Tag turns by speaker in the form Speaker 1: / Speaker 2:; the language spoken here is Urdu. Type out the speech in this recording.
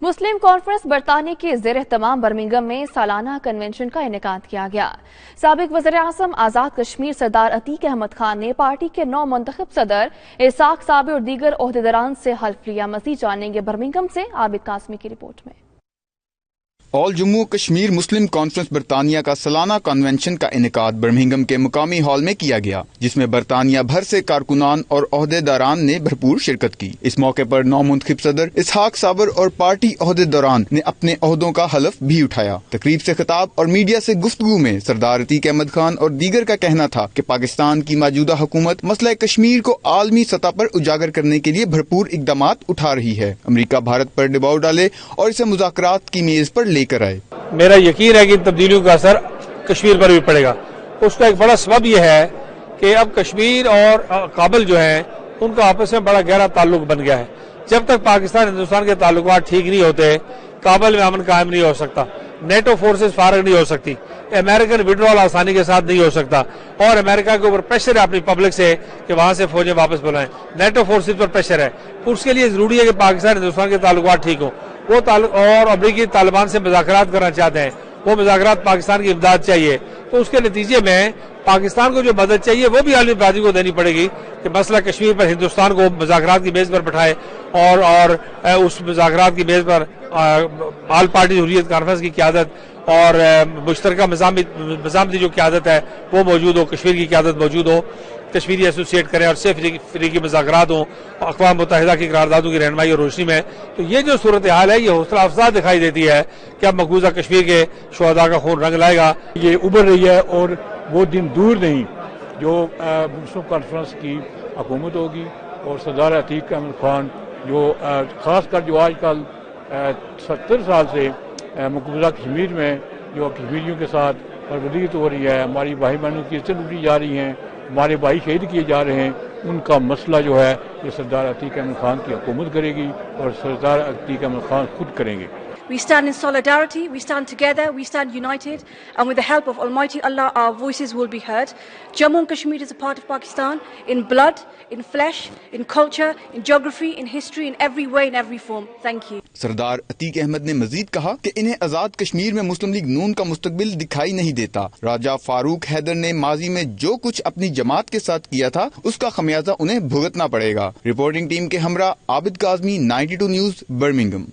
Speaker 1: مسلم کانفرنس برطانیہ کے زیر اہتمام برمنگھم میں سالانہ کنونشن کا انعقاد کیا گیا۔ سابق وزیر اعظم آزاد کشمیر سردار عتیق احمد خان نے پارٹی کے نو منتخب صدر اسحاق صابر اور دیگر عہدیداران سے حلف لیا۔ مزید جانیں گے برمنگھم سے عابد قاسمی کی رپورٹ میں۔
Speaker 2: آل جموں کشمیر مسلم کانفرنس برطانیہ کا سالانہ کنونشن کا انعقاد برمنگھم کے مقامی ہال میں کیا گیا، جس میں برطانیہ بھر سے کارکنان اور عہدیداران نے بھرپور شرکت کی۔ اس موقع پر نو منتخب صدر اسحاق صابر اور پارٹی عہدیداران نے اپنے عہدوں کا حلف بھی اٹھایا۔ تقریب سے خطاب اور میڈیا سے گفتگو میں سردار عتیق احمد خان اور دیگر کا کہنا تھا کہ پاکستان کی موجودہ حکومت مسئلہ کشمیر کو عالمی سطح پر اجاگر کرنے کے لیے بھرپور اقدامات اٹھا رہی ہے۔ امریکہ بھارت پر دباؤ ڈالے اور اسے مذاکرات کی میز پر لے کر آئے۔
Speaker 3: میرا یقین ہے کہ ان تبدیلیوں کا اثر کشمیر پر بھی پڑے گا۔ اس کا ایک بڑا سبب یہ ہے کہ اب کشمیر اور کابل جو ہیں ان کا آپس میں بڑا گہرا تعلق بن گیا ہے۔ جب تک پاکستان ہندوستان کے تعلقات ٹھیک نہیں ہوتے، کابل میں امن قائم نہیں ہو سکتا، نیٹو فورسز فارغ نہیں ہو سکتی، امریکن وڈرول آسانی کے ساتھ نہیں ہو سکتا، اور امریکہ کے اوپر پریشر ہے اپنی پبلک سے کہ وہاں سے فوجیں واپس بلائیں، نیٹو فورسز پر پریشر ہے۔ اس کے لیے ضروری ہے کہ پاکستان ہندوستان کے تعلقات ٹھیک ہوں۔ وہ اور امریکی طالبان سے مذاکرات کرنا چاہتے ہیں، وہ مذاکرات پاکستان کی امداد چاہیے، تو اس کے نتیجے میں پاکستان کو جو مدد چاہیے وہ بھی عالمی برادری کو دینی پڑے گی کہ مسئلہ کشمیر پر ہندوستان کو مذاکرات کی میز پر بٹھائے اور اس مذاکرات کی میز پر آل پارٹی حریت کانفرنس کی قیادت اور مشترکہ مزامتی جو قیادت ہے وہ موجود ہو، کشمیر کی قیادت موجود ہو، کشمیری ایسوسیٹ کریں اور صرف فریقی مذاکرات ہوں اقوام متحدہ کی قراردادوں کی رہنمائی اور روشنی میں۔ تو یہ جو صورتحال ہے یہ حوصلہ افزا دکھائی دیتی ہے کہ اب مقبوضہ کشمیر کے شہداء کا خون رنگ لائے گا۔
Speaker 4: یہ ابھر رہی ہے اور وہ دن دور نہیں جو مسلم کانفرنس کی حکومت ہوگی اور سردار عتیق احمد خان جو خاص کر جو آج کل 70 سال سے مقبوضہ کشمیر میں جو کشمیریوں کے ساتھ پروردگی ہو رہی ہے، ہماری بھائی بہنوں کی عزت لوٹی جا رہی ہیں، ہمارے بھائی شہید کیے جا رہے ہیں، ان کا مسئلہ جو ہے یہ سردار عتیق احمد خان کی حکومت کرے گی اور سردار عتیق احمد خان خود کریں گے۔
Speaker 5: We stand in solidarity, we stand together, we stand united, and with the help of Almighty Allah, our voices will be heard. Jammu and Kashmir is a part of Pakistan, in blood, in flesh, in culture, in geography, in history, in every way, in every form. Thank you.
Speaker 2: سردار عتیق احمد نے مزید کہا کہ انہیں آزاد کشمیر میں مسلم لیگ نون کا مستقبل دکھائی نہیں دیتا۔ راجہ فاروق حیدر نے ماضی میں جو کچھ اپنی جماعت کے ساتھ کیا تھا اس کا خمیازہ انہیں بھگتنا پڑے گا۔ رپورٹنگ ٹیم کے ہمراہ عابد قاسمی، 92 نیوز، برمنگھم۔